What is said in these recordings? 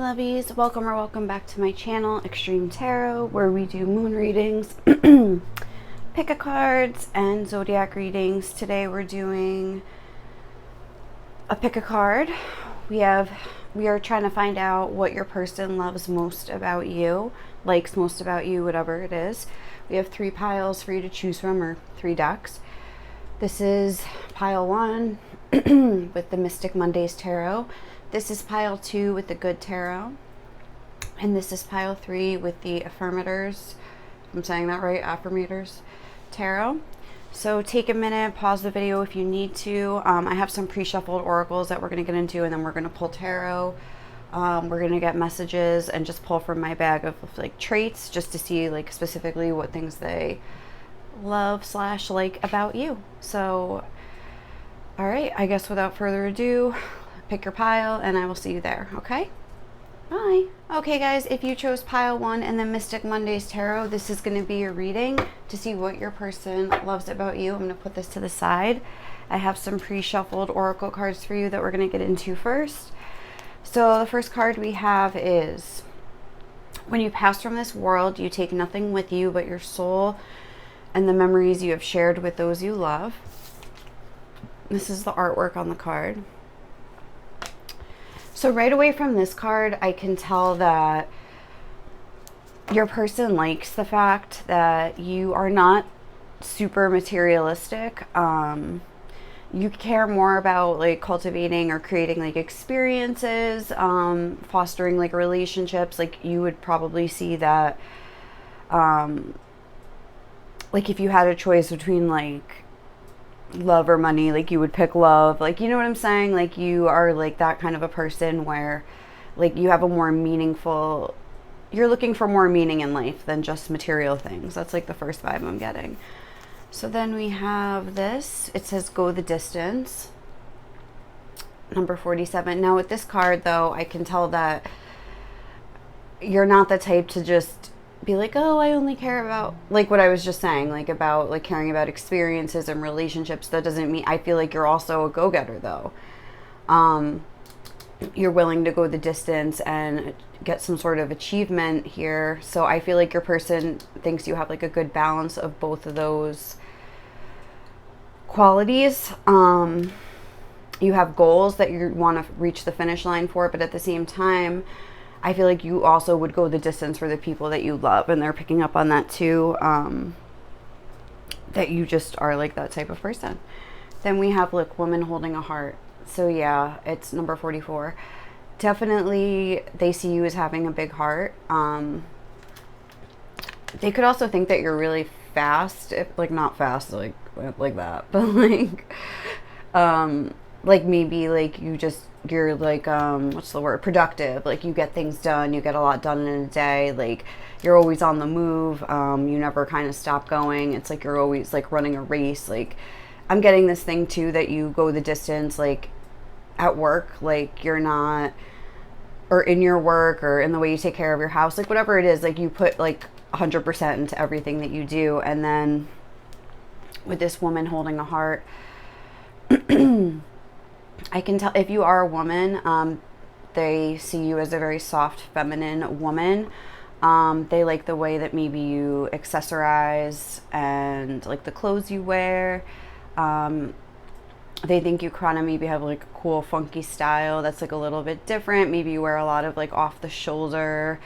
lovies, welcome or welcome back to my channel, Xtreme Tarot, where we do moon readings, pick-a cards, and zodiac readings. Today we're doing a pick-a card. We are trying to find out what your person loves most about you, likes most about you, whatever it is. We have 3 piles for you to choose from, or 3 decks. This is pile 1 with the Mystic Mondays Tarot. This is pile 2 with the Good Tarot. And this is pile 3 with the Affirmators. I'm saying that right? Affirmators Tarot. So take a minute, pause the video if you need to. I have some pre-shuffled oracles that we're going to get into, and then we're going to pull tarot. We're going to get messages and just pull from my bag of like traits just to see like specifically what things they love / like about you. So, all right, I guess without further ado, pick your pile and I will see you there. Okay, bye. Okay guys, if you chose pile 1 and the Mystic Mondays Tarot, this is going to be your reading to see what your person loves about you. I'm going to put this to the side. I have some pre-shuffled oracle cards for you that we're going to get into first. So the first card we have is, when you pass from this world, you take nothing with you but your soul and the memories you have shared with those you love. This is the artwork on the card. So right away from this card, I can tell that your person likes the fact that you are not super materialistic. You care more about like cultivating or creating like experiences, fostering like relationships. Like you would probably see that, like if you had a choice between like love or money, like you would pick love. Like, you know what I'm saying? Like you are like that kind of a person where like you have a more meaningful, you're looking for more meaning in life than just material things. That's like the first vibe I'm getting. So then we have this, it says go the distance, number 47. Now with this card though, I can tell that you're not the type to just be like, oh, I only care about, like what I was just saying, like about like caring about experiences and relationships. That doesn't mean, I feel like you're also a go-getter though. You're willing to go the distance and get some sort of achievement here. So I feel like your person thinks you have like a good balance of both of those qualities. You have goals that you want to reach the finish line for, but at the same time, I feel like you also would go the distance for the people that you love, and they're picking up on that too, that you just are like that type of person. Then we have like woman holding a heart. So yeah, it's number 44. Definitely they see you as having a big heart. They could also think that you're really fast, if like not fast like that, but like maybe like you're like what's the word, productive. Like you get things done, you get a lot done in a day, like you're always on the move. You never kind of stop going. It's like you're always like running a race. Like I'm getting this thing too, that you go the distance like at work, like you're not, or in your work, or in the way you take care of your house, like whatever it is, like you put like 100% into everything that you do. And then with this woman holding a heart, I can tell if you are a woman, they see you as a very soft, feminine woman. They like the way that maybe you accessorize and like the clothes you wear. They think you kind of maybe have like a cool, funky style that's like a little bit different. Maybe you wear a lot of like off the shoulder.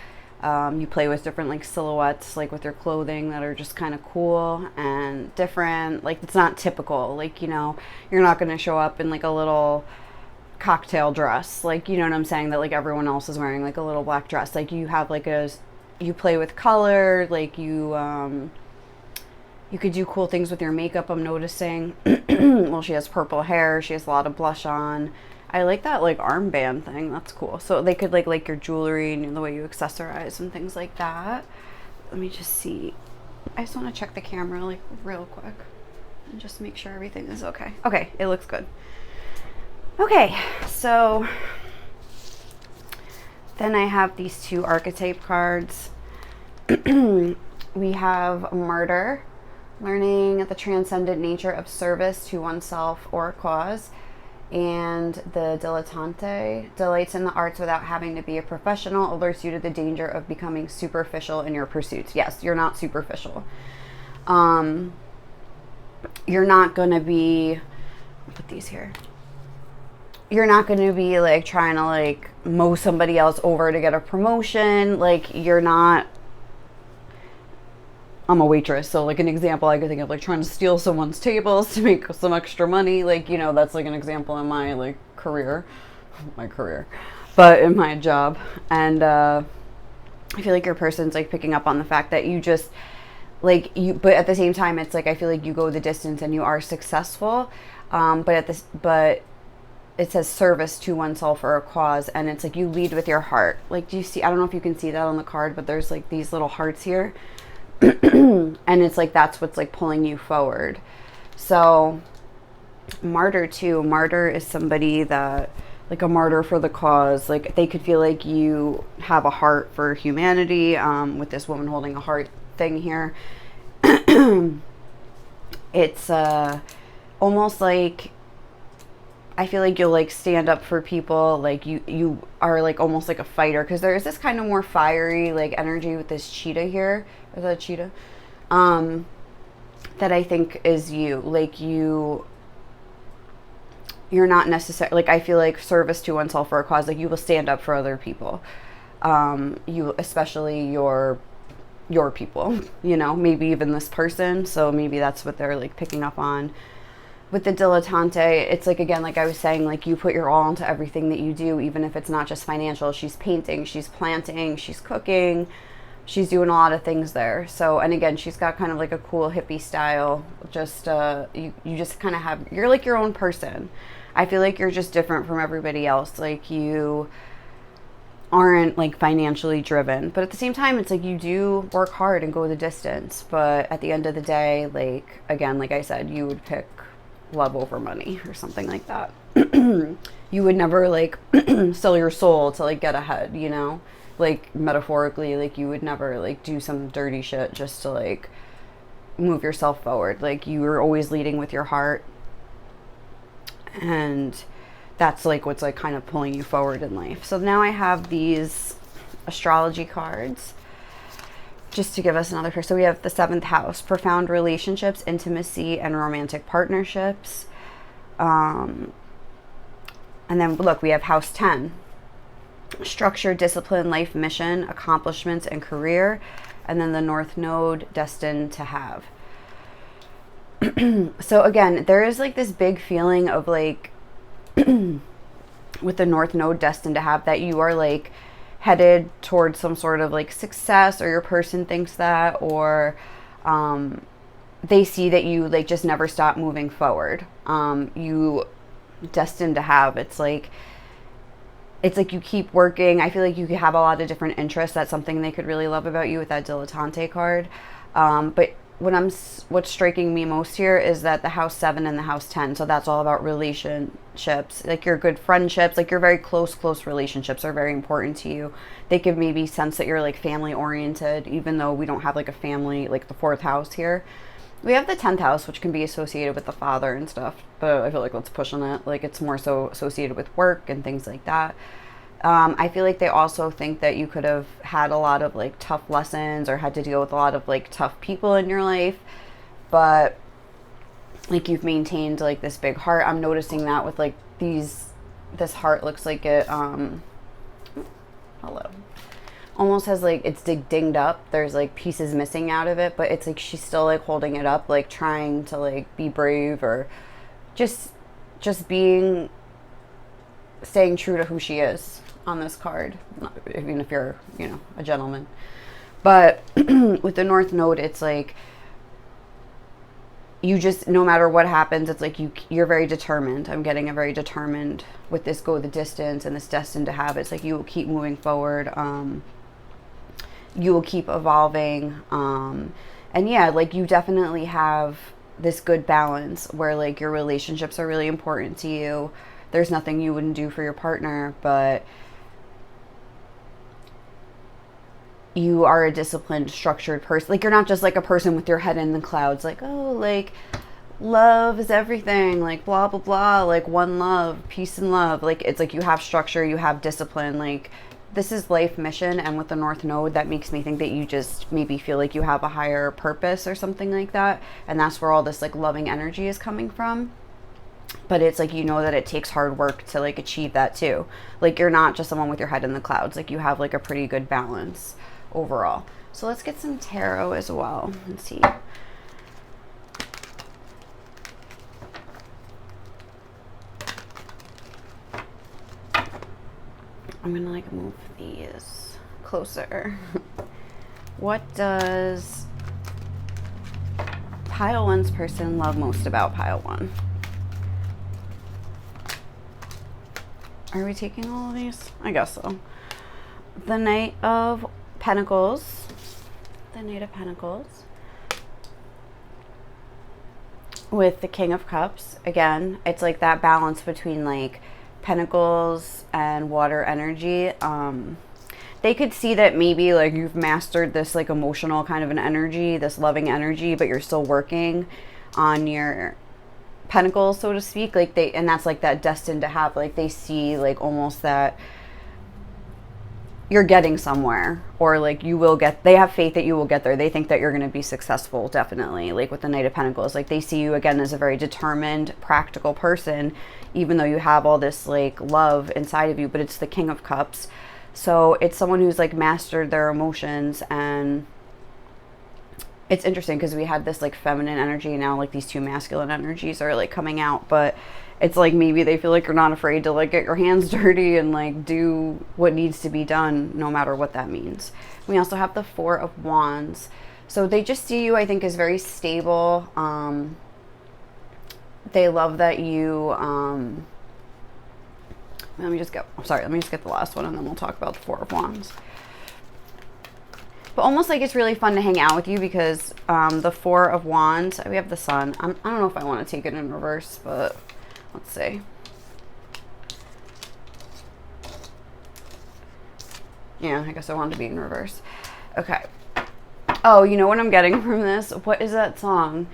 You play with different like silhouettes, like with your clothing, that are just kind of cool and different. Like it's not typical, like, you know, you're not going to show up in like a little cocktail dress, like, you know what I'm saying, that like everyone else is wearing like a little black dress. Like you have like you play with color, like you could do cool things with your makeup, I'm noticing. Well, she has purple hair, she has a lot of blush on. I like that like armband thing, that's cool. So they could like your jewelry and the way you accessorize and things like that. Let me just see, I just want to check the camera like real quick and just make sure everything is okay. Okay, it looks good. Okay, so then I have these 2 archetype cards. We have Martyr, learning the transcendent nature of service to oneself or a cause. And the dilettante delights in the arts without having to be a professional, alerts you to the danger of becoming superficial in your pursuits. Yes, you're not superficial. You're not going to be, I'll put these here. You're not going to be like trying to like mow somebody else over to get a promotion. Like, you're not, I'm a waitress, so like an example I could think of, like trying to steal someone's tables to make some extra money. Like, you know, that's like an example in my like career, but in my job. And I feel like your person's like picking up on the fact that you just like you, but at the same time, it's like I feel like you go the distance and you are successful. But it says service to oneself or a cause, and it's like you lead with your heart. Like, do you see? I don't know if you can see that on the card, but there's like these little hearts here. And it's like that's what's like pulling you forward. So martyr too, martyr is somebody that like a martyr for the cause. Like, they could feel like you have a heart for humanity, with this woman holding a heart thing here. It's almost like I feel like you'll like stand up for people. Like you are like almost like a fighter, because there is this kind of more fiery like energy with this cheetah here. Is that a cheetah? That I think is you. Like you're not necessarily, like I feel like service to oneself or a cause. Like, you will stand up for other people. You, especially your people, you know, maybe even this person. So maybe that's what they're like picking up on. With the dilettante, it's like, again, like I was saying, like you put your all into everything that you do, even if it's not just financial. She's painting, she's planting, she's cooking, she's doing a lot of things there. So, and again, she's got kind of like a cool hippie style. Just you just kind of have, you're like your own person. I feel like you're just different from everybody else. Like, you aren't like financially driven, but at the same time, it's like you do work hard and go the distance. But at the end of the day, like, again, like I said, you would pick love over money or something like that. You would never like sell your soul to like get ahead, you know, like metaphorically. Like, you would never like do some dirty shit just to like move yourself forward. Like, you were always leading with your heart, and that's like what's like kind of pulling you forward in life. So now I have these astrology cards just to give us another person. So we have the 7th house, profound relationships, intimacy, and romantic partnerships. And then look, we have house 10, structure, discipline, life mission, accomplishments, and career. And then the North Node, destined to have. So again, there is like this big feeling of like with the North Node, destined to have, that you are like headed towards some sort of like success, or your person thinks that, or they see that you like just never stop moving forward. You destined to have, it's like you keep working. I feel like you have a lot of different interests. That's something they could really love about you with that dilettante card. But what's striking me most here is that the house 7 and the house 10, so that's all about relationships, like your good friendships, like your very close relationships are very important to you. They could maybe sense that you're like family oriented, even though we don't have like a family, like the 4th house here. We have the 10th house, which can be associated with the father and stuff, but I feel like let's push on it. Like, it's more so associated with work and things like that. I feel like they also think that you could have had a lot of like tough lessons, or had to deal with a lot of like tough people in your life, but like you've maintained like this big heart. I'm noticing that with like this heart looks like it, hello, almost has like, it's dinged up. There's like pieces missing out of it, but it's like she's still like holding it up, like trying to like be brave, or just staying true to who she is on this card, even if you're, you know, a gentleman. But with the North Node, it's like you just, no matter what happens, it's like you're very determined. I'm getting a very determined with this go the distance and this destined to have. It's like you will keep moving forward. You will keep evolving. And yeah, like you definitely have this good balance where like your relationships are really important to you. There's nothing you wouldn't do for your partner, but you are a disciplined, structured person. Like, you're not just like a person with your head in the clouds, like, oh, like love is everything, like blah blah blah, like one love, peace and love. Like it's like you have structure, you have discipline, like this is life mission. And with the North Node, that makes me think that you just maybe feel like you have a higher purpose or something like that, and that's where all this like loving energy is coming from. But it's like, you know, that it takes hard work to like achieve that too. Like you're not just someone with your head in the clouds, like you have like a pretty good balance overall. So let's get some tarot as well and see. I'm gonna like move these closer. What does pile one's person love most about pile one? Are we taking all of these? I guess so. The Knight of Pentacles. The Knight of Pentacles. With the King of Cups. Again, it's like that balance between like Pentacles and water energy. They could see that maybe like you've mastered this like emotional kind of an energy, this loving energy, but you're still working on your Pentacles, so to speak. Like they, and that's like that destined to have, like they see like almost that you're getting somewhere, or like you will get, they have faith that you will get there. They think that you're going to be successful, definitely. Like with the Knight of Pentacles, like they see you again as a very determined, practical person, even though you have all this like love inside of you. But it's the King of Cups, so it's someone who's like mastered their emotions. And it's interesting because we had this like feminine energy, and now like these two masculine energies are like coming out. But it's like maybe they feel like you're not afraid to like get your hands dirty and like do what needs to be done, no matter what that means. We also have the Four of Wands, so they just see you, I think, as very stable. They love that you let me just get the last one, and then we'll talk about the Four of Wands. But almost like it's really fun to hang out with you because the Four of Wands, we have the Sun. I don't know if I want to take it in reverse, but let's see. Yeah, I guess I wanted to be in reverse. Okay. Oh, you know what I'm getting from this? What is that song?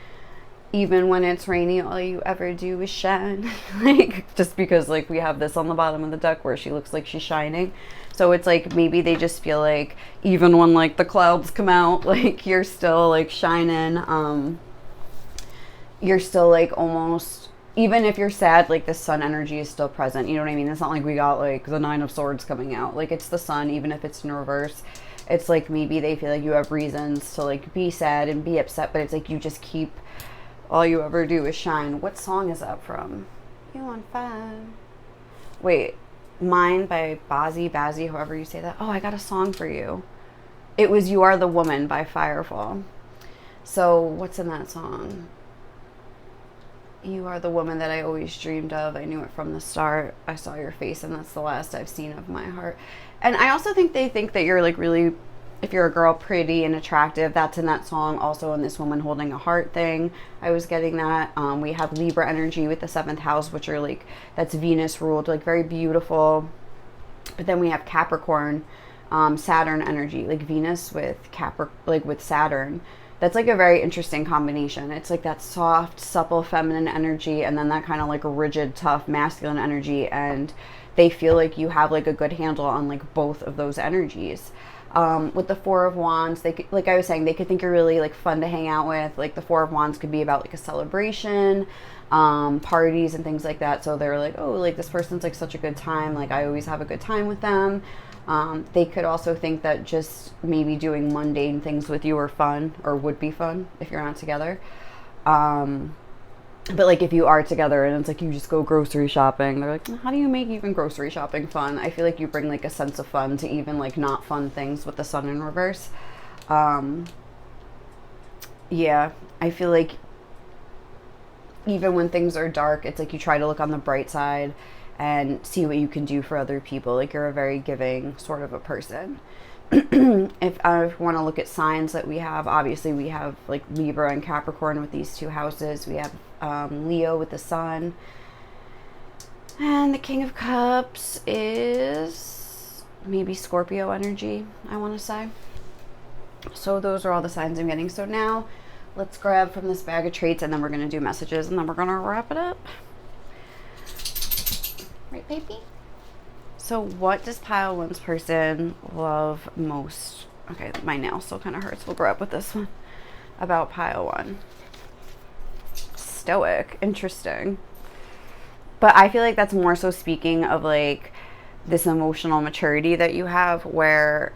Even when it's rainy, all you ever do is shine. Like, just because like we have this on the bottom of the deck where she looks like she's shining. So it's like maybe they just feel like even when like the clouds come out, like you're still like shining. You're still like almost, even if you're sad, like the Sun energy is still present. You know what I mean? It's not like we got like the Nine of Swords coming out. Like it's the Sun, even if it's in reverse. It's like maybe they feel like you have reasons to like be sad and be upset, but it's like you just keep, all you ever do is shine. What song is that from? You on fire. Wait, Mine by Bazzi, however you say that. Oh, I got a song for you. It was You Are the Woman by Firefall. So what's in that song? You are the woman that I always dreamed of. I knew it from the start. I saw your face, and that's the last I've seen of my heart. And I also think they think that you're like really, if you're a girl, pretty and attractive. That's in that song. Also in this woman holding a heart thing, I was getting that. We have Libra energy with the 7th house, which are like, that's Venus ruled, like very beautiful. But then we have Capricorn, Saturn energy, like Venus with like with Saturn. That's like a very interesting combination. It's like that soft, supple, feminine energy, and then that kind of like rigid, tough, masculine energy. And they feel like you have like a good handle on like both of those energies. With the Four of Wands, they could, like I was saying, they could think you're really like fun to hang out with. Like the Four of Wands could be about like a celebration, parties and things like that. So they're like, oh, like this person's like such a good time. Like I always have a good time with them. They could also think that just maybe doing mundane things with you are fun, or would be fun if you're not together. But like if you are together and it's like you just go grocery shopping, they're like, how do you make even grocery shopping fun? I feel like you bring like a sense of fun to even like not fun things with the Sun in reverse. Yeah, I feel like even when things are dark, it's like you try to look on the bright side and see what you can do for other people. Like you're a very giving sort of a person. If I want to look at signs that we have, obviously we have like Libra and Capricorn with these two houses. We have Leo with the Sun. And the King of Cups is maybe Scorpio energy, I want to say. So those are all the signs I'm getting. So now Let's grab from this bag of traits, and then we're going to do messages, and then we're going to wrap it up. Right, baby? So what does pile one's person love most? Okay, my nail still kind of hurts. We'll grab with this one. About pile one. Stoic. Interesting. But I feel like that's more so speaking of like this emotional maturity that you have, where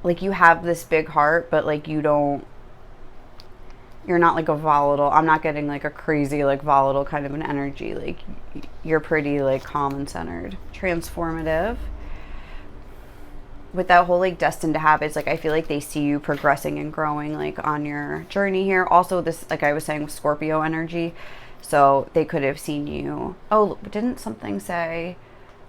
like you have this big heart, but like you're not like a volatile, I'm not getting like a crazy like volatile kind of an energy. Like you're pretty like calm and centered. Transformative. With that whole like destined to habits, like I feel like they see you progressing and growing like on your journey here. Also this, like I was saying, with Scorpio energy, so they could have seen you, oh, didn't something say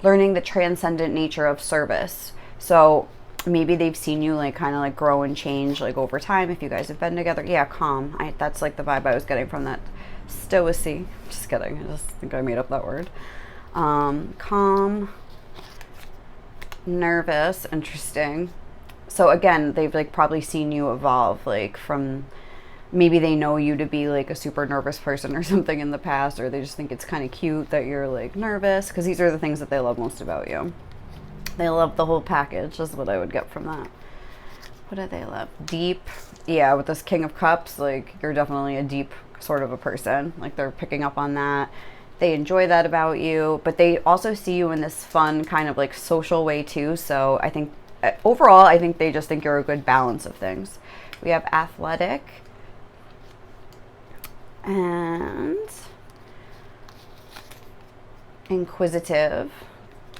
learning the transcendent nature of service? So maybe they've seen you like kind of like grow and change like over time if you guys have been together. Yeah, calm. That's like the vibe I was getting from that. Stoicy. Just kidding. I just think I made up that word. Calm. Nervous. Interesting. So again, they've like probably seen you evolve, like from, maybe they know you to be like a super nervous person or something in the past, or they just think it's kind of cute that you're like nervous, because these are the things that they love most about you. They love the whole package, is what I would get from that. What do they love? Deep. Yeah, with this King of Cups, like you're definitely a deep sort of a person. Like they're picking up on that. They enjoy that about you, but they also see you in this fun kind of like social way too. So I think overall, I think they just think you're a good balance of things. We have athletic and inquisitive.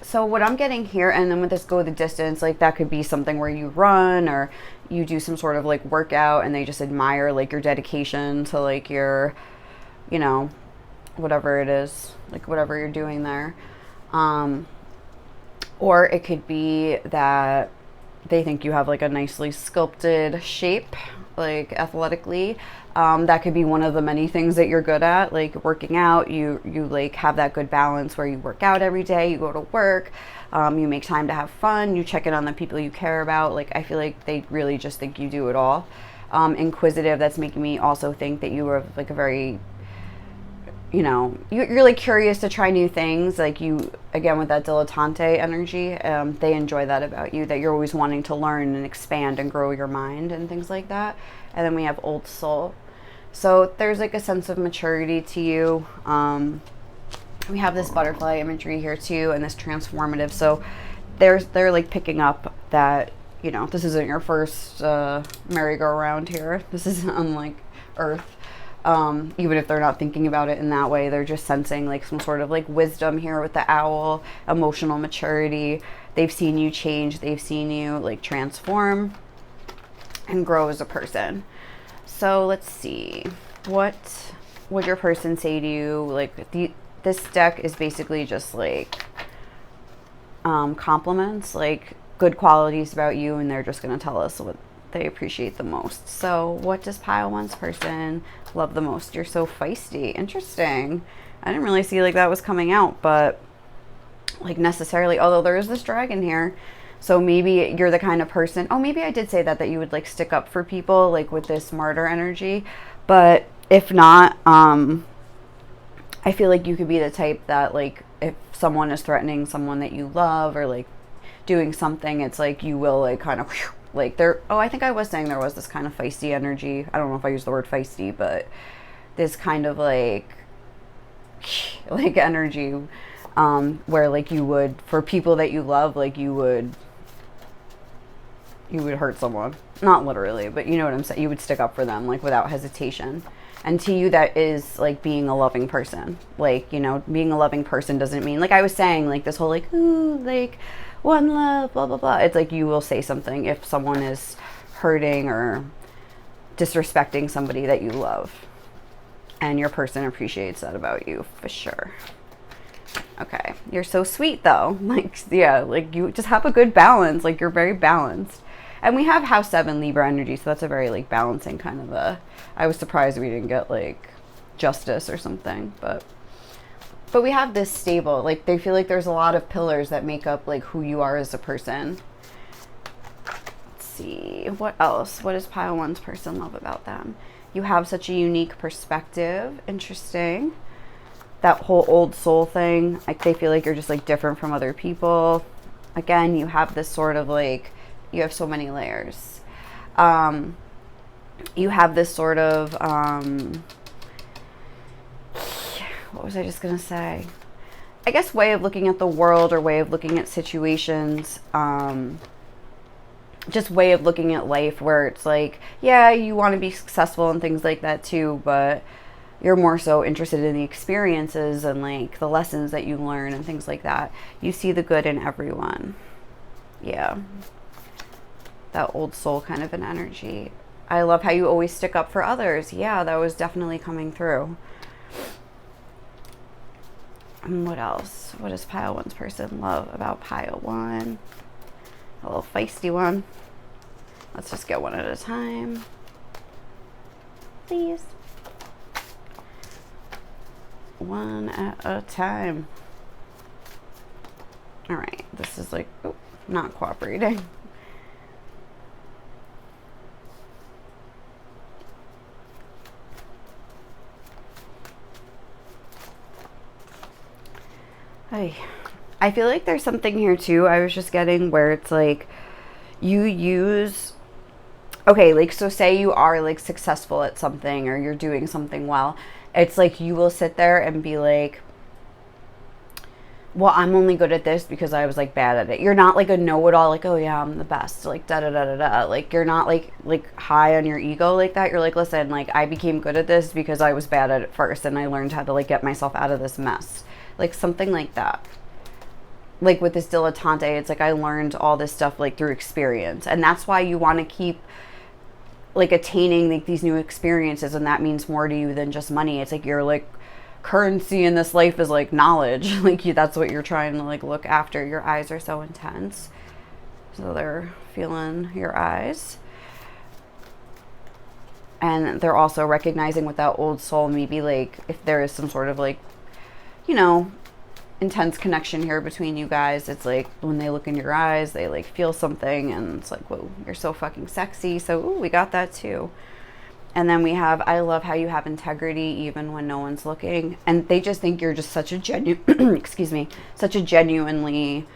So what I'm getting here, and then with this go the distance, like that could be something where you run or you do some sort of like workout, and they just admire like your dedication to like your, you know, whatever it is, like whatever you're doing there. Or it could be that they think you have like a nicely sculpted shape, like athletically. That could be one of the many things that you're good at, like working out. You like have that good balance where you work out every day, you go to work, you make time to have fun, you check in on the people you care about. Like I feel like they really just think you do it all. Inquisitive, that's making me also think that you are like a very, you know, you're like curious to try new things. Like you, again, with that dilettante energy, they enjoy that about you, that you're always wanting to learn and expand and grow your mind and things like that. And then we have old soul. So there's like a sense of maturity to you. We have this butterfly imagery here too, and this transformative. So they're like picking up that, you know, this isn't your first merry-go-round here. This is unlike Earth. Even if they're not thinking about it in that way, they're just sensing like some sort of like wisdom here with the owl, emotional maturity. They've seen you change. They've seen you like transform and grow as a person. So let's see, what would your person say to you? Like this deck is basically just like compliments, like good qualities about you, and they're just going to tell us what they appreciate the most. So what does pile one's person love the most? You're so feisty. Interesting. I didn't really see like that was coming out, but like necessarily, although there is this dragon here. So maybe you're the kind of person, oh, maybe I did say that you would like stick up for people, like with this martyr energy. But if not, I feel like you could be the type that like if someone is threatening someone that you love or like doing something, it's like you will like kind of like there. Oh, I think I was saying there was this kind of feisty energy. I don't know if I used the word feisty, but this kind of like energy where like you would, for people that you love, like you would hurt someone. Not literally, but you know what I'm saying. You would stick up for them like without hesitation. And to you, that is like being a loving person. Like, you know, being a loving person doesn't mean, like I was saying, like this whole like, ooh, like one love, blah, blah, blah. It's like you will say something if someone is hurting or disrespecting somebody that you love. And your person appreciates that about you for sure. Okay. You're so sweet though. Like, yeah, like you just have a good balance. Like you're very balanced. And we have house 7 Libra energy, so that's a very like balancing kind of a, I was surprised we didn't get like justice or something, but we have this stable, like they feel like there's a lot of pillars that make up like who you are as a person. Let's see, what else? What does pile one's person love about them? You have such a unique perspective. Interesting. That whole old soul thing, like they feel like you're just like different from other people. Again, you have this sort of like, you have so many layers. You have this sort of, what was I just going to say? I guess way of looking at the world, or way of looking at situations, just way of looking at life, where it's like, yeah, you want to be successful and things like that too, but you're more so interested in the experiences and like the lessons that you learn and things like that. You see the good in everyone. Yeah. That old soul kind of an energy. I love how you always stick up for others. Yeah, that was definitely coming through. And what else? What does pile one's person love about pile one? A little feisty one. Let's just get one at a time. Please. One at a time. All right, this is like, oh, not cooperating. I feel like there's something here too. I was just getting where it's like you use, okay, like, so say you are like successful at something or you're doing something well. It's like you will sit there and be like, well, I'm only good at this because I was like bad at it. You're not like a know-it-all, like, oh yeah, I'm the best, like da da da da da. Like you're not like high on your ego like that. You're like, listen, like I became good at this because I was bad at it first, and I learned how to like get myself out of this mess. Like something like that. Like with this dilettante, it's like I learned all this stuff like through experience, and that's why you want to keep like attaining like these new experiences, and that means more to you than just money. It's like you're like currency in this life is like knowledge. Like that's what you're trying to like look after. Your eyes are so intense, so they're feeling your eyes, and they're also recognizing with that old soul, maybe like if there is some sort of like, you know, intense connection here between you guys. It's like when they look in your eyes, they like feel something, and it's like, whoa, you're so fucking sexy. So ooh, we got that too. And then we have, I love how you have integrity even when no one's looking. And they just think you're just such a genuine, excuse me, such a genuinely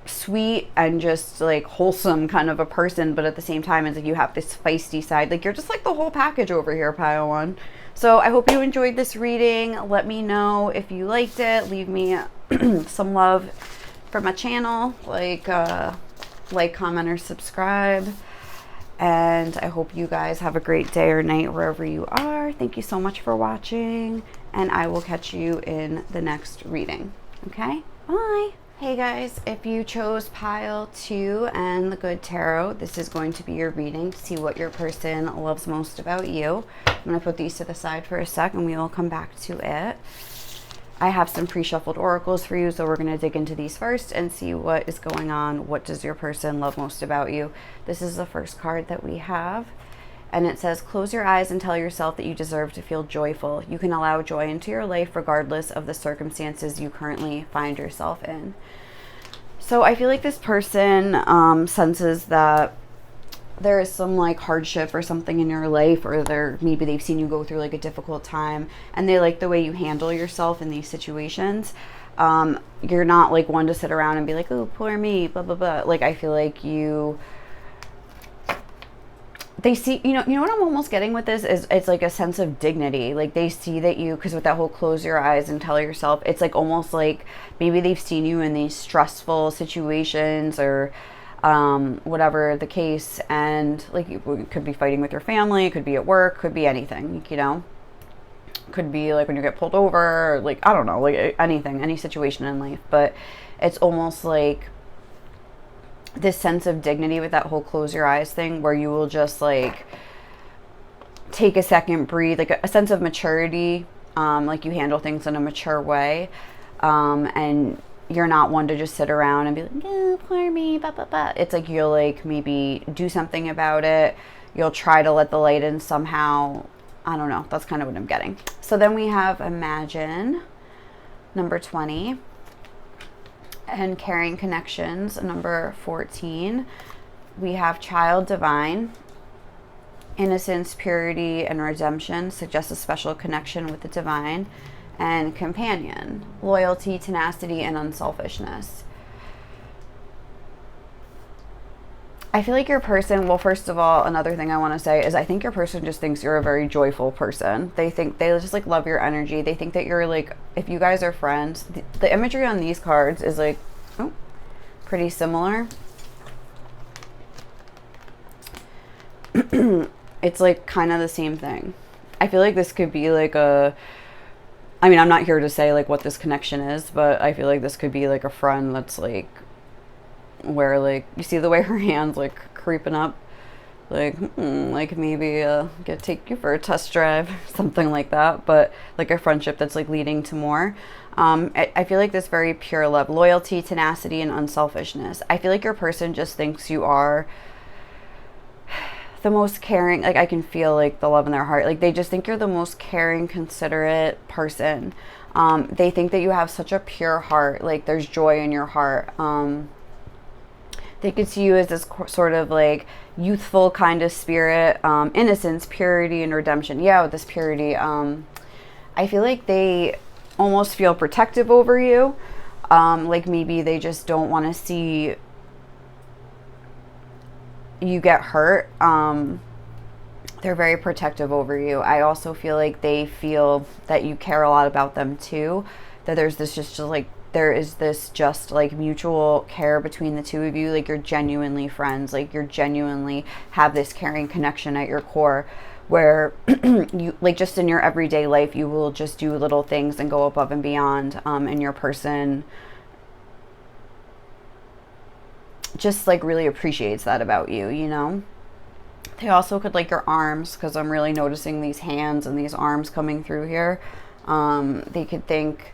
sweet and just like wholesome kind of a person. But at the same time, it's like you have this feisty side. Like you're just like the whole package over here, pile one. So I hope you enjoyed this reading. Let me know if you liked it. Leave me some love for my channel. Like, comment, or subscribe. And I hope you guys have a great day or night wherever you are. Thank you so much for watching, and I will catch you in the next reading. Okay? Bye. Hey guys, if you chose pile 2 and the Good Tarot, this is going to be your reading to see what your person loves most about you. I'm going to put these to the side for a sec, and we will come back to it. I have some pre-shuffled oracles for you, so we're going to dig into these first and see what is going on. What does your person love most about you? This is the first card that we have, and it says, close your eyes and tell yourself that you deserve to feel joyful. You can allow joy into your life regardless of the circumstances you currently find yourself in. So I feel like this person senses that there is some like hardship or something in your life, or maybe they've seen you go through like a difficult time, and they like the way you handle yourself in these situations. You're not like one to sit around and be like, oh, poor me, blah blah blah. Like I feel like they see, you know what I'm almost getting with this is it's like a sense of dignity. Like they see that you, because with that whole close your eyes and tell yourself, it's like almost like maybe they've seen you in these stressful situations, or whatever the case, and like you could be fighting with your family, it could be at work, could be anything, you know, could be like when you get pulled over, or like I don't know, like anything, any situation in life. But it's almost like this sense of dignity with that whole close your eyes thing, where you will just like take a second, breathe, like a sense of maturity, like you handle things in a mature way, and you're not one to just sit around and be like, oh, poor me, blah, blah, blah. It's like you'll like maybe do something about it. You'll try to let the light in somehow. I don't know. That's kind of what I'm getting. So then we have Imagine, number 20, and Caring Connections, number 14. We have Child Divine, Innocence, purity, and redemption suggests a special connection with the divine. And companion, loyalty, tenacity, and unselfishness. I feel like your person, well, first of all, another thing I want to say is I think your person just thinks you're a very joyful person. They think, they just like love your energy. They think that you're like, if you guys are friends, the imagery on these cards is like, oh, pretty similar. It's like kind of the same thing. I feel like this could be like a, I mean, I'm not here to say like what this connection is, but I feel like this could be like a friend that's like, where like, you see the way her hand's like creeping up, like, like maybe take you for a test drive, something like that. But like a friendship that's like leading to more. I feel like this very pure love, loyalty, tenacity, and unselfishness. I feel like your person just thinks you are the most caring, like I can feel like the love in their heart. Like they just think you're the most caring, considerate person. They think that you have such a pure heart, like there's joy in your heart. They could see you as this sort of like youthful kind of spirit, innocence, purity, and redemption. Yeah, with this purity, I feel like they almost feel protective over you. Like maybe they just don't want to see you get hurt. They're very protective over you. I also feel like they feel that you care a lot about them too, that there's this just like, there is this just like mutual care between the two of you. Like you're genuinely friends, like you're genuinely have this caring connection at your core, where you like just in your everyday life you will just do little things and go above and beyond, and your person just like really appreciates that about you, you know. They also could like your arms, because I'm really noticing these hands and these arms coming through here. They could think,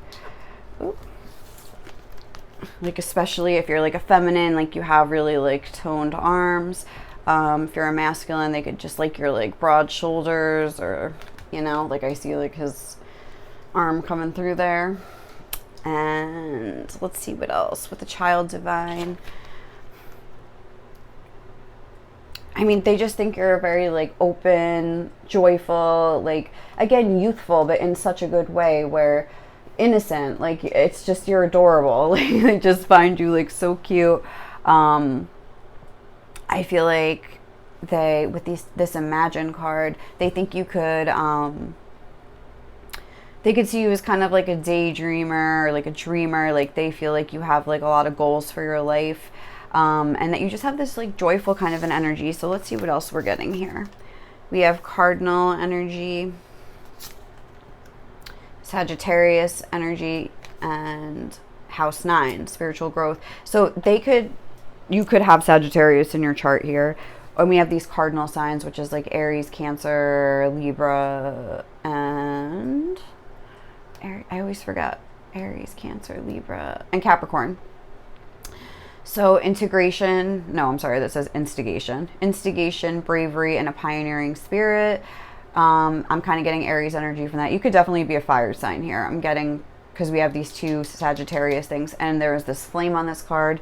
like especially if you're like a feminine, like you have really like toned arms. If you're a masculine, they could just like your like broad shoulders, or you know, like I see like his arm coming through there. And let's see what else with the child divine. I mean, they just think you're very like open, joyful, like again, youthful, but in such a good way, where innocent, like it's just, you're adorable. Like they just find you like so cute. I feel like they, with this Imagine card, they think you could, they could see you as kind of like a daydreamer or like a dreamer. Like they feel like you have like a lot of goals for your life. And that you just have this like joyful kind of an energy. So let's see what else we're getting here. We have cardinal energy, Sagittarius energy, and house 9, spiritual growth. So you could have Sagittarius in your chart here. And we have these cardinal signs, which is like Aries, Cancer, Libra, and I always forget Aries, Cancer, Libra, and Capricorn. So integration, no, I'm sorry, that says instigation. Instigation, bravery, and a pioneering spirit. I'm kind of getting Aries energy from that. You could definitely be a fire sign here. I'm getting, because we have these two Sagittarius things, and there's this flame on this card.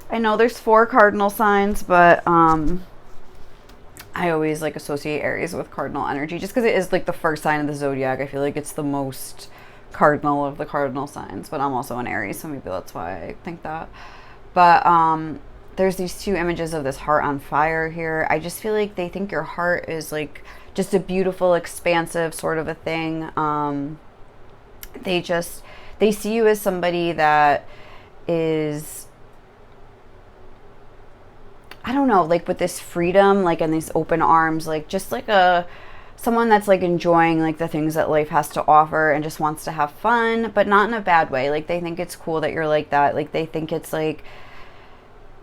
I know there's 4 cardinal signs, but I always like associate Aries with cardinal energy, just because it is like the first sign of the zodiac. I feel like it's the most cardinal of the cardinal signs, but I'm also an Aries, so maybe that's why I think that. But there's these 2 images of this heart on fire here. I just feel like they think your heart is like just a beautiful, expansive sort of a thing. They see you as somebody that is, I don't know, like with this freedom, like in these open arms, like just like someone that's like enjoying like the things that life has to offer and just wants to have fun, but not in a bad way. Like they think it's cool that you're like that. Like they think it's like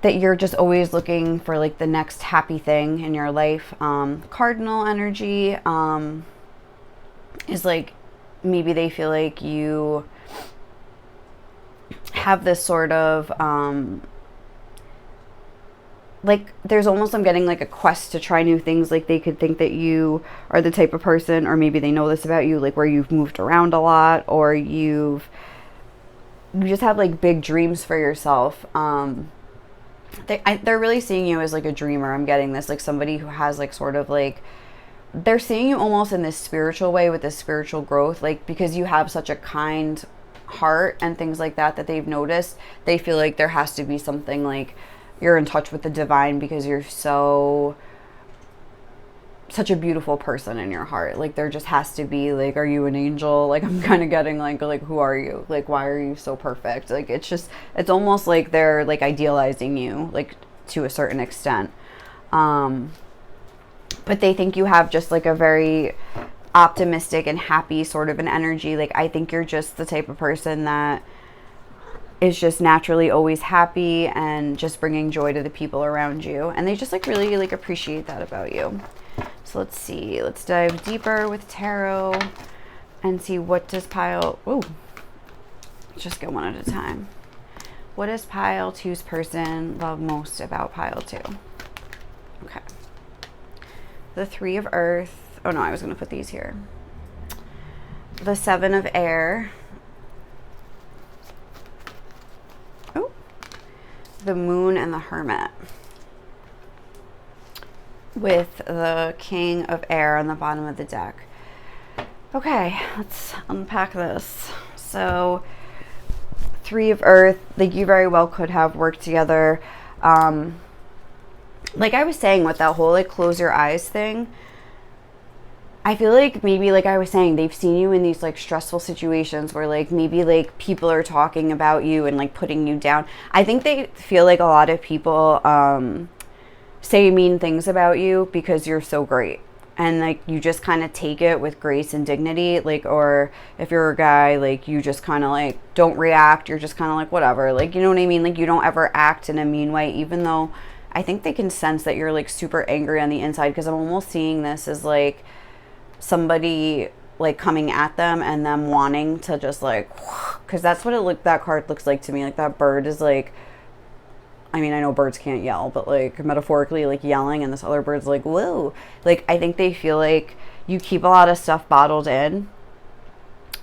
that you're just always looking for like the next happy thing in your life. Cardinal energy is like, maybe they feel like you have this sort of like there's almost, I'm getting like a quest to try new things. Like they could think that you are the type of person, or maybe they know this about you, like where you've moved around a lot, or you just have like big dreams for yourself. They're really seeing you as like a dreamer. I'm getting this, like somebody who has like sort of like they're seeing you almost in this spiritual way with this spiritual growth, like because you have such a kind heart and things like that that they've noticed. They feel like there has to be something, like you're in touch with the divine because you're such a beautiful person in your heart. Like there just has to be, like, are you an angel? Like I'm kind of getting like who are you? Like why are you so perfect? Like it's almost like they're like idealizing you, like to a certain extent. But they think you have just like a very optimistic and happy sort of an energy. Like I think you're just the type of person that is just naturally always happy and just bringing joy to the people around you, and they just like really like appreciate that about you. So let's see, let's dive deeper with tarot and see what does pile, ooh, just go one at a time. What does pile 2's person love most about pile 2? Okay. The 3 of earth. Oh no, I was going to put these here. The 7 of air. Oh. The moon and the hermit. With the king of air on the bottom of the deck. Okay, let's unpack this. So 3 of earth, like you very well could have worked together. Like I was saying with that whole like close your eyes thing, I feel like maybe like I was saying, they've seen you in these like stressful situations where like maybe like people are talking about you and like putting you down. I think they feel like a lot of people say mean things about you because you're so great. And like you just kind of take it with grace and dignity, like, or if you're a guy, like you just kind of like don't react, you're just kind of like whatever, like, you know what I mean, like you don't ever act in a mean way, even though I think they can sense that you're like super angry on the inside, because I'm almost seeing this as like somebody like coming at them and them wanting to just like, because that's what that card looks like to me. Like that bird is like, I mean, I know birds can't yell, but like metaphorically like yelling, and this other bird's like, whoa. Like I think they feel like you keep a lot of stuff bottled in,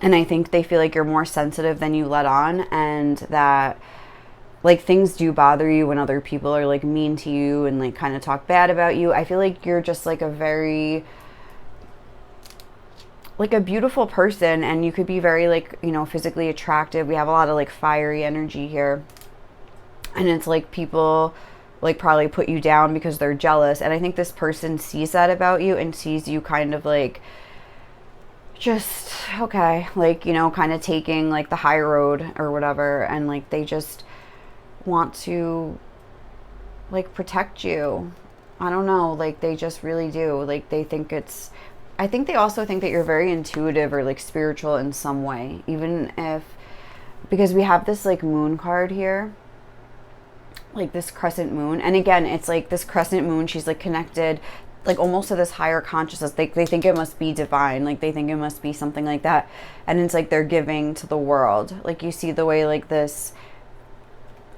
and I think they feel like you're more sensitive than you let on, and that like things do bother you when other people are like mean to you and like kind of talk bad about you. I feel like you're just like a very like a beautiful person, and you could be very like, you know, physically attractive. We have a lot of like fiery energy here. And it's like people like probably put you down because they're jealous. And I think this person sees that about you and sees you kind of like just, okay, like, you know, kind of taking like the high road or whatever. And like they just want to like protect you. I don't know, like they just really do. Like they think it's, I think they also think that you're very intuitive or like spiritual in some way, even if, because we have this like moon card here, like this crescent moon. And again, it's like this crescent moon, she's like connected like almost to this higher consciousness. They think it must be divine. Like they think it must be something like that. And it's like they're giving to the world. Like you see the way like this,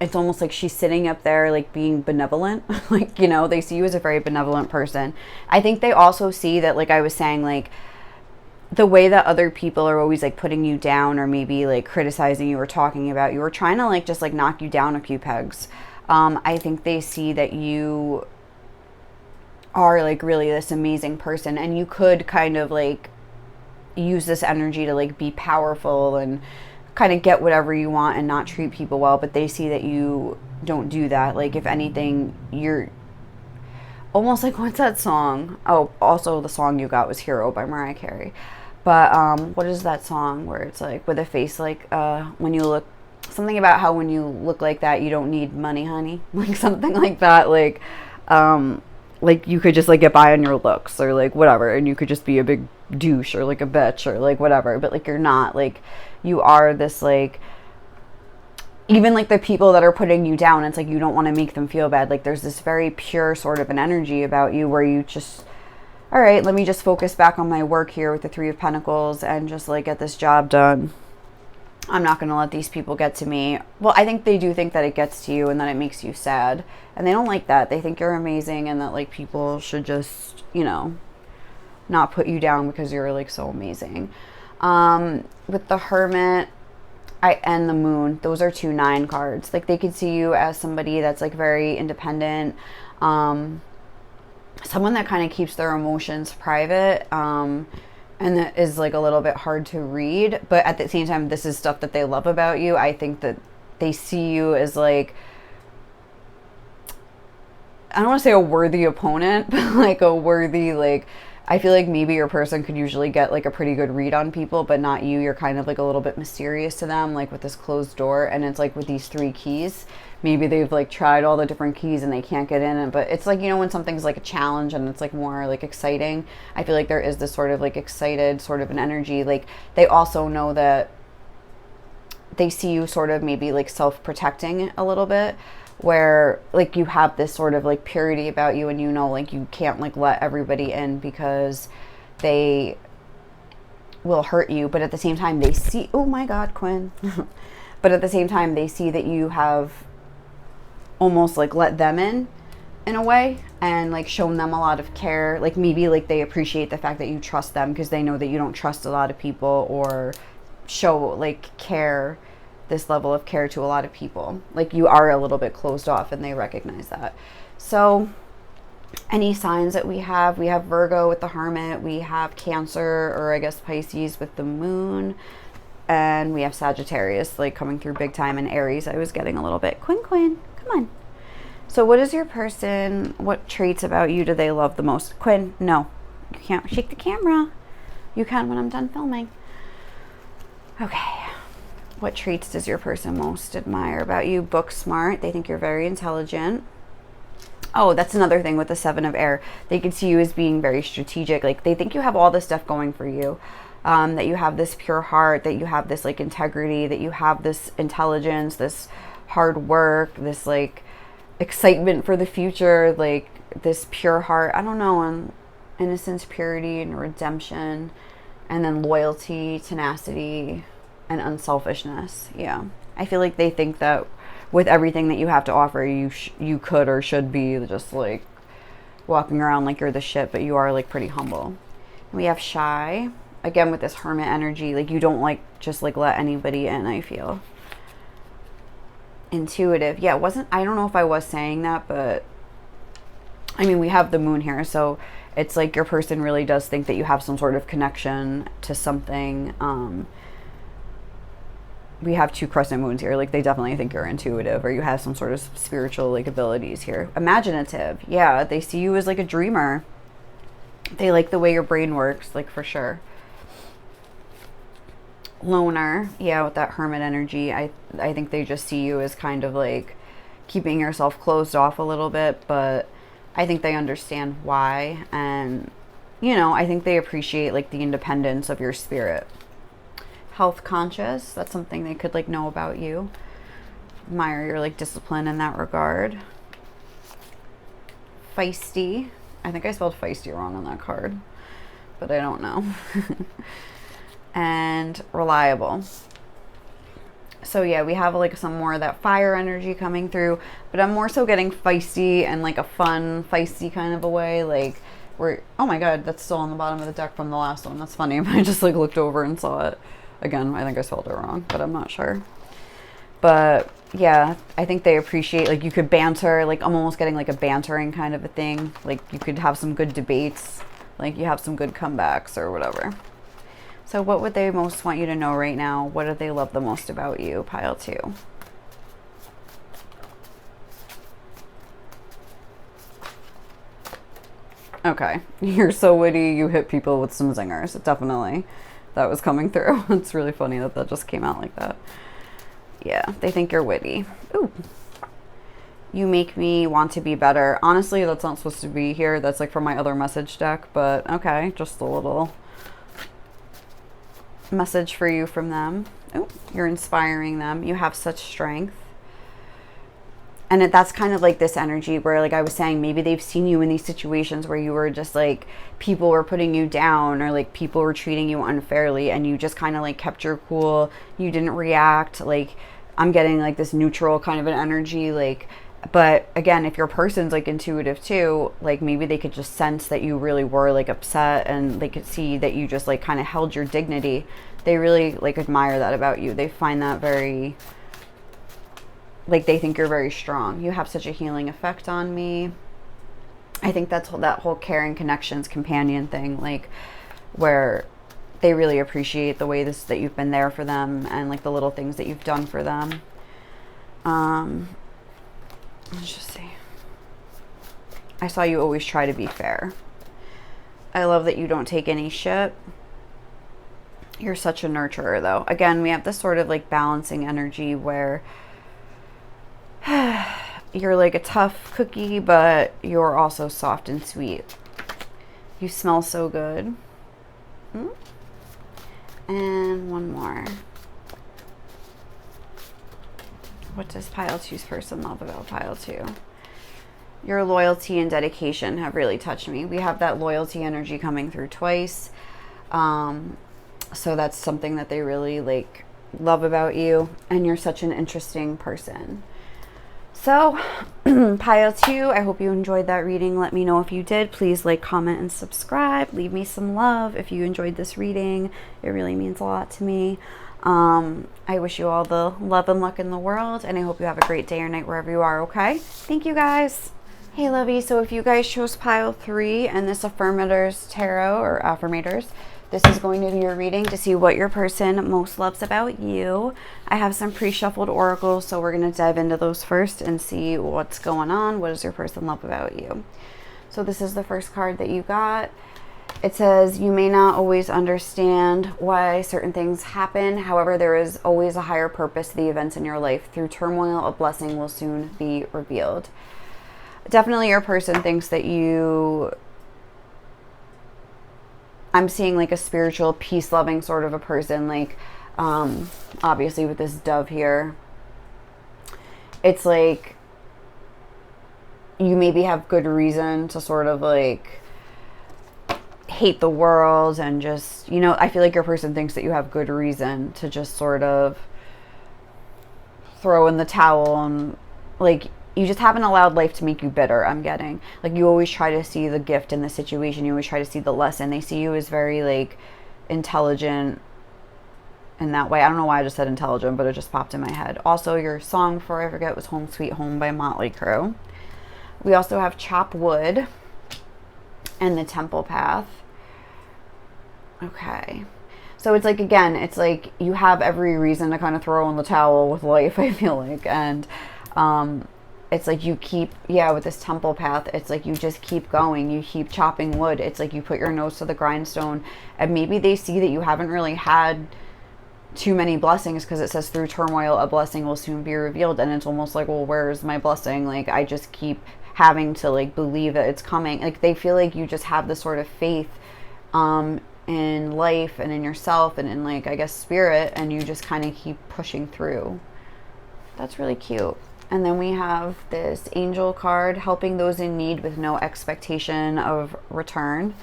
it's almost like she's sitting up there like being benevolent. Like, you know, they see you as a very benevolent person. I think they also see that, like I was saying, like the way that other people are always like putting you down or maybe like criticizing you or talking about you or trying to like just like knock you down a few pegs. I think they see that you are like really this amazing person, and you could kind of like use this energy to like be powerful and kind of get whatever you want and not treat people well. But they see that you don't do that. Like if anything, you're almost like, what's that song? Oh, also the song you got was Hero by Mariah Carey. But what is that song where it's like with a face like when you look, something about how when you look like that you don't need money, honey. Like something like that. Like you could just like get by on your looks or like whatever, and you could just be a big douche or like a bitch or like whatever, but like you're not. Like you are this, like, even like the people that are putting you down, it's like you don't want to make them feel bad. Like there's this very pure sort of an energy about you where you just, all right, let me just focus back on my work here with the 3 of Pentacles and just like get this job done. I'm not going to let these people get to me. Well, I think they do think that it gets to you and that it makes you sad. And they don't like that. They think you're amazing and that like people should just, you know, not put you down because you're like so amazing. With the Hermit and the Moon, those are 2 9 cards. Like they could see you as somebody that's like very independent. someone that kind of keeps their emotions private, and that is like a little bit hard to read, but at the same time, this is stuff that they love about you. I think that they see you as like, I don't want to say a worthy opponent, but like a worthy, like, I feel like maybe your person could usually get like a pretty good read on people, but not you. You're kind of like a little bit mysterious to them, like with this closed door. And it's like with these 3 keys, maybe they've like tried all the different keys and they can't get in it. But it's like, you know, when something's like a challenge and it's like more like exciting, I feel like there is this sort of like excited sort of an energy. Like they also know that they see you sort of maybe like self-protecting a little bit, where like you have this sort of like purity about you, and you know, like you can't like let everybody in because they will hurt you. But at the same time they see, oh my god, Quinn. But at the same time they see that you have almost like let them in a way, and like shown them a lot of care. Like maybe like they appreciate the fact that you trust them, because they know that you don't trust a lot of people or show like care, this level of care to a lot of people. Like you are a little bit closed off, and they recognize that. So any signs that we have Virgo with the Hermit, we have Cancer, or I guess Pisces with the Moon, and we have Sagittarius like coming through big time, and Aries I was getting a little bit. Quinn, come on. So what is your person, what traits about you do they love the most? Quinn, no, you can't shake the camera. You can when I'm done filming. Okay. What traits does your person most admire about you? Book smart. They think you're very intelligent. Oh, that's another thing with the 7 of Air. They can see you as being very strategic. Like they think you have all this stuff going for you. That you have this pure heart, that you have this like integrity, that you have this intelligence, this hard work, this like excitement for the future, like this pure heart. I don't know, and innocence, purity, and redemption, and then loyalty, tenacity, and unselfishness. Yeah, I feel like they think that with everything that you have to offer, you could or should be just like walking around like you're the shit, but you are like pretty humble. We have shy, again with this Hermit energy. Like you don't like just like let anybody in, I feel. Intuitive. Yeah, I don't know if I was saying that, but I mean, we have the Moon here, so it's like your person really does think that you have some sort of connection to something. We have 2 crescent moons here. Like they definitely think you're intuitive, or you have some sort of spiritual like abilities here. Imaginative. Yeah, they see you as like a dreamer. They like the way your brain works, like for sure. Loner. Yeah, with that Hermit energy, I think they just see you as kind of like keeping yourself closed off a little bit, but I think they understand why. And you know, I think they appreciate like the independence of your spirit. Health conscious, that's something they could like know about you. Admire your like discipline in that regard. Feisty. I think I spelled feisty wrong on that card, but I don't know. And reliable. So yeah, we have like some more of that fire energy coming through, but I'm more so getting feisty and like a fun feisty kind of a way. Like we're, oh my god, that's still on the bottom of the deck from the last one. That's funny. I just like looked over and saw it. Again, I think I spelled it wrong, but I'm not sure. But yeah, I think they appreciate, like you could banter, like I'm almost getting like a bantering kind of a thing. Like you could have some good debates, like you have some good comebacks or whatever. So what would they most want you to know right now? What do they love the most about you? Pile 2. Okay, you're so witty, you hit people with some zingers. Definitely. That was coming through. It's really funny that that just came out like that. Yeah, they think you're witty. Ooh. You make me want to be better. Honestly, that's not supposed to be here. That's like from my other message deck, but okay, just a little message for you from them. Oh, you're inspiring them. You have such strength. And that's kind of like this energy where, like I was saying, maybe they've seen you in these situations where you were just like, people were putting you down, or like people were treating you unfairly, and you just kind of like kept your cool. You didn't react. Like I'm getting like this neutral kind of an energy. Like, but again, if your person's like intuitive too, like maybe they could just sense that you really were like upset, and they could see that you just like kind of held your dignity. They really like admire that about you. They find that very, like they think you're very strong. You have such a healing effect on me. I think that's that whole caring connections companion thing, like where they really appreciate the way that you've been there for them and like the little things that you've done for them. Let's just see. I saw you always try to be fair. I love that you don't take any shit. You're such a nurturer, though. Again, we have this sort of like balancing energy where you're like a tough cookie, but you're also soft and sweet. You smell so good. And one more. What does pile 2's person love about pile 2? Your loyalty and dedication have really touched me. We have that loyalty energy coming through twice. So that's something that they really like love about you. And you're such an interesting person. So pile 2, I hope you enjoyed that reading. Let me know if you did. Please like, comment, and subscribe. Leave me some love if you enjoyed this reading. It really means a lot to me. I wish you all the love and luck in the world, and I hope you have a great day or night wherever you are, okay? Thank you, guys. Hey, lovey. So if you guys chose pile 3 and this Affirmators Tarot or Affirmators, this is going to be your reading to see what your person most loves about you. I have some pre-shuffled oracles, so we're going to dive into those first and see what's going on. What does your person love about you? So this is the first card that you got. It says, you may not always understand why certain things happen. However, there is always a higher purpose to the events in your life. Through turmoil, a blessing will soon be revealed. Definitely your person thinks that you... I'm seeing like a spiritual, peace-loving sort of a person. Like, obviously with this dove here, it's like you maybe have good reason to sort of like hate the world and just, you know, I feel like your person thinks that you have good reason to just sort of throw in the towel, and like you just haven't allowed life to make you bitter. I'm getting like you always try to see the gift in the situation. You always try to see the lesson. They see you as very like intelligent in that way. I don't know why I just said intelligent, but it just popped in my head. Also, your song before I forget was Home Sweet Home by Motley Crue. We also have Chop Wood and the Temple Path. Okay. So it's like, again, it's like you have every reason to kind of throw in the towel with life, I feel like. And it's like you keep, with this Temple Path, it's like you just keep going. You keep chopping wood. It's like you put your nose to the grindstone. And maybe they see that you haven't really had too many blessings, because it says through turmoil, a blessing will soon be revealed. And it's almost like, well, where's my blessing? Like, I just keep having to like believe that it's coming. Like, they feel like you just have this sort of faith in life and in yourself and in like, I guess, spirit, and you just kind of keep pushing through. That's really cute. And then we have this angel card, helping those in need with no expectation of return.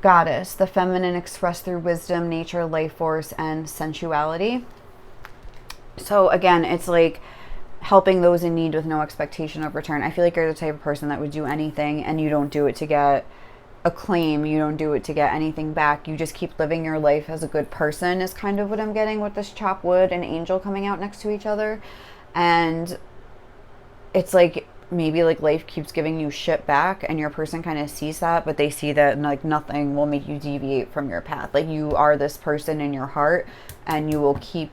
Goddess, the feminine expressed through wisdom, nature, life force, and sensuality. So again, it's like helping those in need with no expectation of return. I feel like you're the type of person that would do anything, and you don't do it to get acclaim. You don't do it to get anything back. You just keep living your life as a good person, is kind of what I'm getting with this chop wood and angel coming out next to each other. And it's like maybe like life keeps giving you shit back, and your person kind of sees that, but they see that like nothing will make you deviate from your path. Like, you are this person in your heart, and you will keep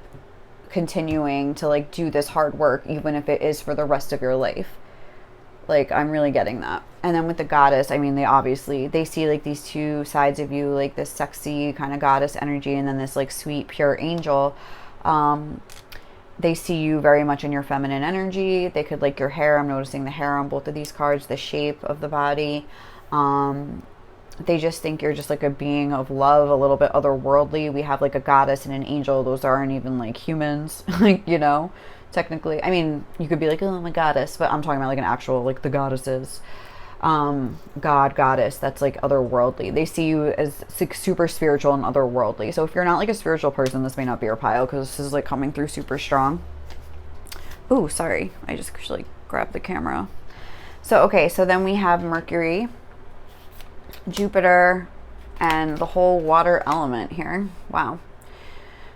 continuing to like do this hard work, even if it is for the rest of your life. Like, I'm really getting that. And then with the goddess, I mean, they see like these two sides of you, like this sexy kind of goddess energy, and then this like sweet, pure angel. They see you very much in your feminine energy. They could like your hair. I'm noticing the hair on both of these cards, the shape of the body. They just think you're just like a being of love, a little bit otherworldly. We have like a goddess and an angel. Those aren't even like humans, like, you know, technically. I mean, you could be like, oh, I'm a goddess, but I'm talking about like an actual, like the goddesses. Goddess, that's like otherworldly. They see you as super spiritual and otherworldly. So if you're not like a spiritual person, this may not be your pile, because this is like coming through super strong. Ooh, sorry, I just actually grabbed the camera. So okay, so then we have Mercury, Jupiter, and the whole water element here. Wow.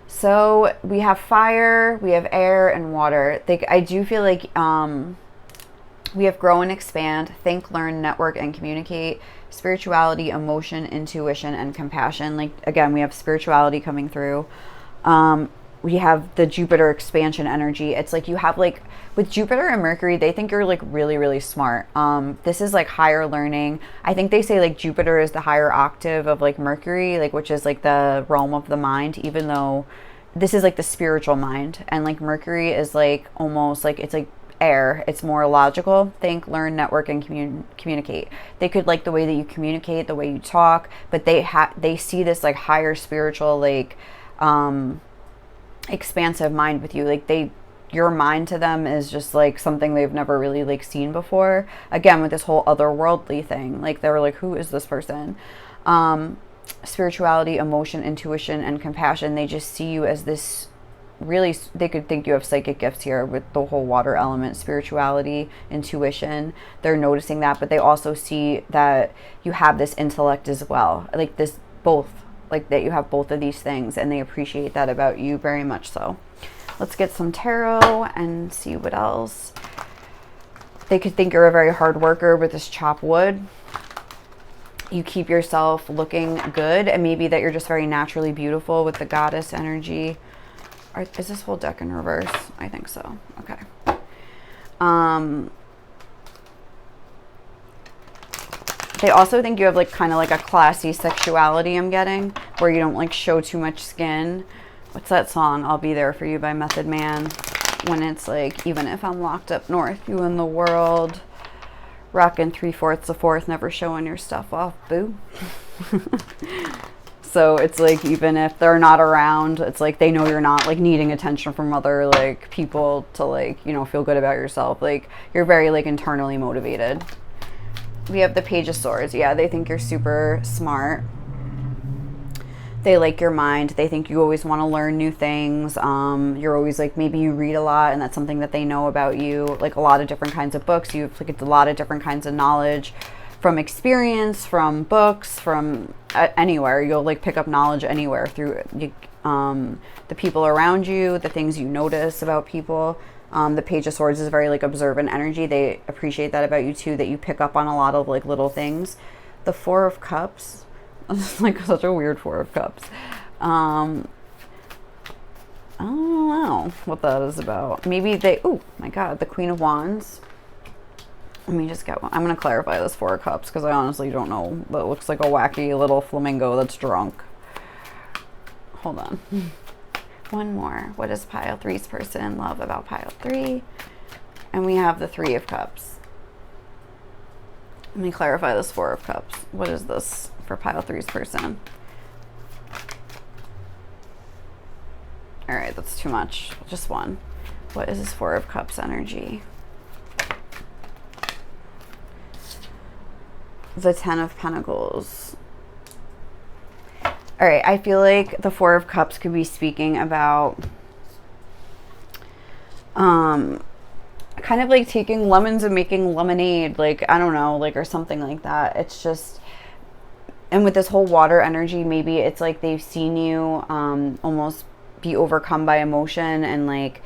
So we have fire, we have air, and water. I do feel like We have grow and expand, think, learn, network, and communicate, spirituality, emotion, intuition, and compassion. Like, again, we have spirituality coming through. We have the Jupiter expansion energy. It's like you have like, with Jupiter and Mercury, they think you're like really, really smart. This is like higher learning. I think they say like Jupiter is the higher octave of like Mercury, like, which is like the realm of the mind, even though this is like the spiritual mind. And like Mercury is like almost like, it's like air. It's more logical. Think, learn, network, and communicate. They could like the way that you communicate, the way you talk, but they see this like higher spiritual, like, expansive mind with you. Like your mind to them is just like something they've never really like seen before. Again, with this whole otherworldly thing, like they were like, who is this person? Spirituality, emotion, intuition, and compassion. They just see you as this really, they could think you have psychic gifts here with the whole water element, spirituality, intuition. They're noticing that, but they also see that you have this intellect as well, like this, both, like that you have both of these things, and they appreciate that about you very much so. Let's get some tarot and see what else. They could think you're a very hard worker with this chop wood. You keep yourself looking good, and maybe that you're just very naturally beautiful with the goddess energy. Is this whole deck in reverse? I think so. Okay. They also think you have like kind of like a classy sexuality, I'm getting, where you don't like show too much skin. What's that song? I'll Be There For You by Method Man. When it's like, even if I'm locked up north, you in the world, rocking 3/4 a fourth, never showing your stuff off, boo. So it's like, even if they're not around, it's like they know you're not like needing attention from other like people to like, you know, feel good about yourself. Like you're very like internally motivated. We have the Page of Swords. Yeah, they think you're super smart. They like your mind. They think you always want to learn new things. You're always like, maybe you read a lot, and that's something that they know about you. Like a lot of different kinds of books. You have like a lot of different kinds of knowledge from experience, from books, from anywhere. You'll like pick up knowledge anywhere through the people around you, the things you notice about people. The Page of Swords is very like observant energy. They appreciate that about you too, that you pick up on a lot of like little things. The Four of Cups. It's like such a weird Four of Cups. I don't know what that is about. Maybe they, oh my God, the Queen of Wands. Let me just get one. I'm going to clarify this Four of Cups because I honestly don't know. That looks like a wacky little flamingo that's drunk. Hold on. One more. What does pile three's person love about pile three? And we have the Three of Cups. Let me clarify this Four of Cups. What is this for pile three's person? All right, that's too much. Just one. What is this Four of Cups energy? The Ten of Pentacles. All right, I feel like the Four of Cups could be speaking about kind of like taking lemons and making lemonade, like, I don't know, like, or something like that. It's just, and with this whole water energy, maybe it's like they've seen you almost be overcome by emotion and like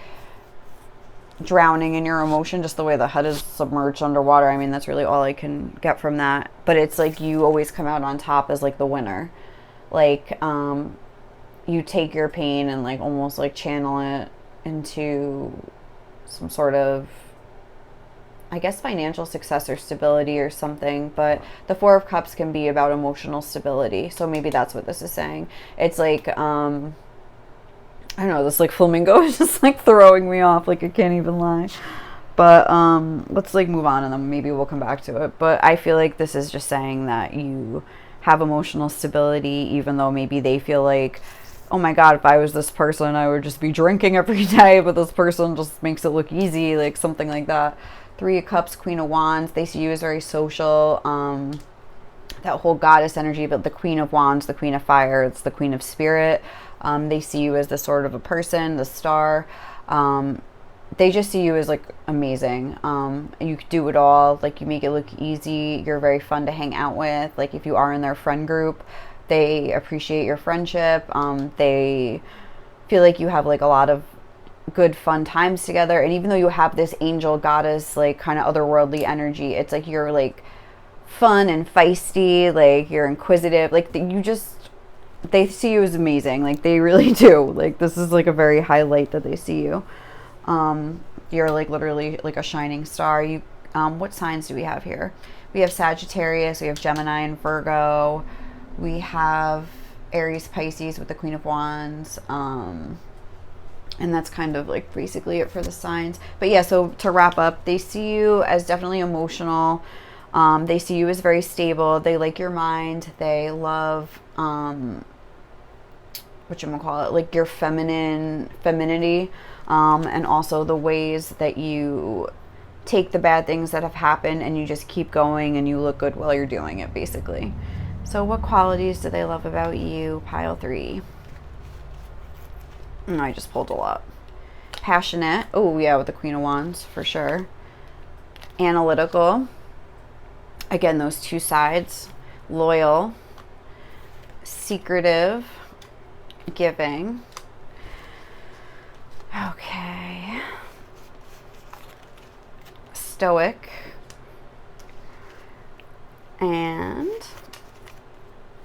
drowning in your emotion, just the way the head is submerged underwater. I mean, that's really all I can get from that. But it's like you always come out on top as like the winner. Like you take your pain and like almost like channel it into some sort of, I guess, financial success or stability or something. But the Four of Cups can be about emotional stability. So maybe that's what this is saying. It's like, I don't know, this like flamingo is just like throwing me off, like I can't even lie. But let's like move on and then maybe we'll come back to it. But I feel like this is just saying that you have emotional stability, even though maybe they feel like, oh my God, if I was this person, I would just be drinking every day, but this person just makes it look easy, like something like that. Three of Cups, Queen of Wands, they see you as very social, that whole goddess energy. But the Queen of Wands, the Queen of Fire, it's the Queen of Spirit. They see you as the sort of a person, the star. They just see you as like amazing. You could do it all. Like you make it look easy. You're very fun to hang out with. Like if you are in their friend group, they appreciate your friendship. They feel like you have like a lot of good fun times together. And even though you have this angel goddess like kind of otherworldly energy, it's like you're like fun and feisty, like you're inquisitive, like you just, they see you as amazing, like they really do. Like this is like a very highlight that they see you. You're like literally like a shining star. You what signs do we have here? We have Sagittarius, we have Gemini and Virgo, we have Aries, Pisces with the Queen of Wands, and that's kind of like basically it for the signs. But yeah, so to wrap up, they see you as definitely emotional. They see you as very stable. They like your mind. They love whatchamacallit, like your femininity, and also the ways that you take the bad things that have happened and you just keep going and you look good while you're doing it, basically. So what qualities do they love about you, pile 3? I just pulled a lot. Passionate. Oh yeah, with the Queen of Wands for sure. Analytical. Again, those two sides. Loyal. Secretive. Giving. Okay. Stoic. And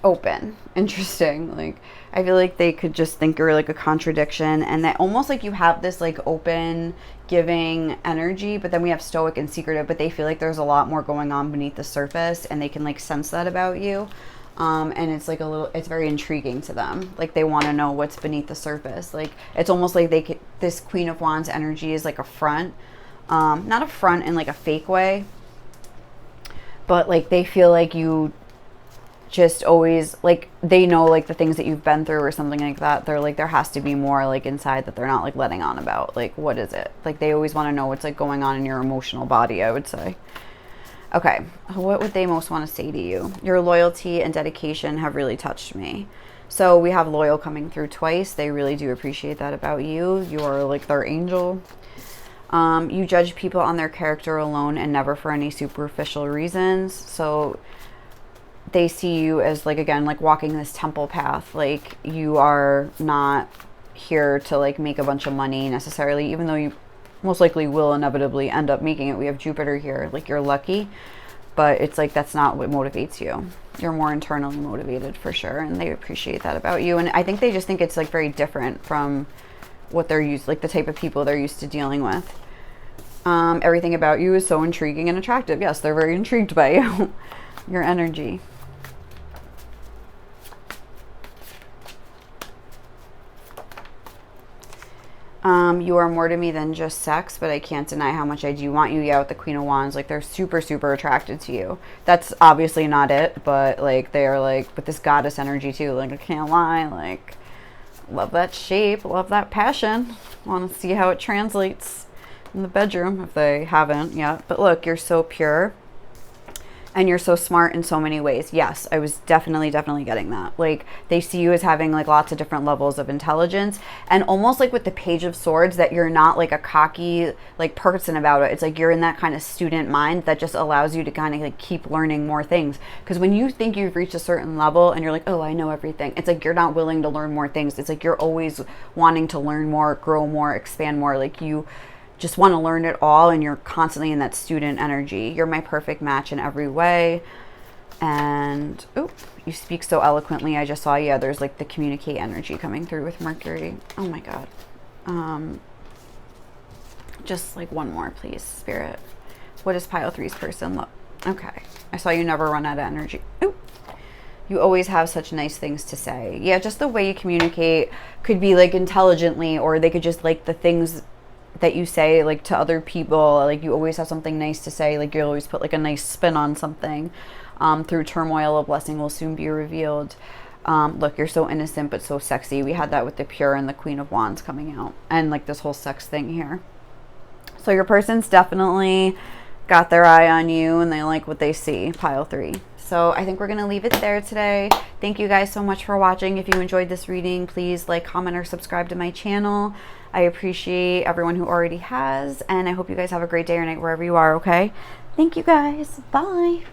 open. Interesting. Like I feel like they could just think you're like a contradiction, and that almost like you have this like open giving energy, but then we have stoic and secretive, but they feel like there's a lot more going on beneath the surface, and they can like sense that about you. And it's like a little, it's very intriguing to them. Like they want to know what's beneath the surface. Like it's almost like they could, this Queen of Wands energy is like a front, not a front in like a fake way, but like they feel like you just always, like they know like the things that you've been through or something like that. They're like, there has to be more like inside that they're not like letting on about. Like what is it? Like they always want to know what's like going on in your emotional body, I would say. Okay, what would they most want to say to you? Your loyalty and dedication have really touched me. So we have loyal coming through twice. They really do appreciate that about you. You are like their angel. You judge people on their character alone and never for any superficial reasons. So they see you as like, again, like walking this temple path. Like you are not here to like make a bunch of money necessarily, even though you most likely will inevitably end up making it. We have Jupiter here, like you're lucky, but it's like that's not what motivates you. You're more internally motivated for sure, and they appreciate that about you. And I think they just think it's like very different from what they're used, like the type of people they're used to dealing with. Everything about you is so intriguing and attractive. Yes, they're very intrigued by you. Your energy. You are more to me than just sex, but I can't deny how much I do want you. Yeah, with the Queen of Wands, like they're super, super attracted to you. That's obviously not it, but like they are like with this goddess energy too. Like I can't lie, like love that shape, love that passion. Want to see how it translates in the bedroom if they haven't yet. But look, you're so pure. And you're so smart in so many ways. Yes, I was definitely getting that. Like they see you as having like lots of different levels of intelligence, and almost like with the Page of Swords, that you're not like a cocky like person about it. It's like you're in that kind of student mind that just allows you to kind of like keep learning more things. Because when you think you've reached a certain level and you're like, oh, I know everything, it's like you're not willing to learn more things. It's like you're always wanting to learn more, grow more, expand more. Like you just want to learn it all, and you're constantly in that student energy. You're my perfect match in every way. And oh, you speak so eloquently. I just saw, yeah, there's like the communicate energy coming through with Mercury. Oh my god. Just like one more, please, Spirit. What does pile 3's person look? Okay, I saw you never run out of energy. Oh, you always have such nice things to say. Yeah, just the way you communicate could be like intelligently, or they could just like the things that you say like to other people. Like you always have something nice to say. Like you always put like a nice spin on something. Through turmoil, a blessing will soon be revealed. Look, you're so innocent but so sexy. We had that with the pure and the Queen of Wands coming out, and like this whole sex thing here. So your person's definitely got their eye on you, and they like what they see, pile 3. So I think we're going to leave it there today. Thank you guys so much for watching. If you enjoyed this reading, please like, comment, or subscribe to my channel. I appreciate everyone who already has, and I hope you guys have a great day or night wherever you are, okay? Thank you guys. Bye.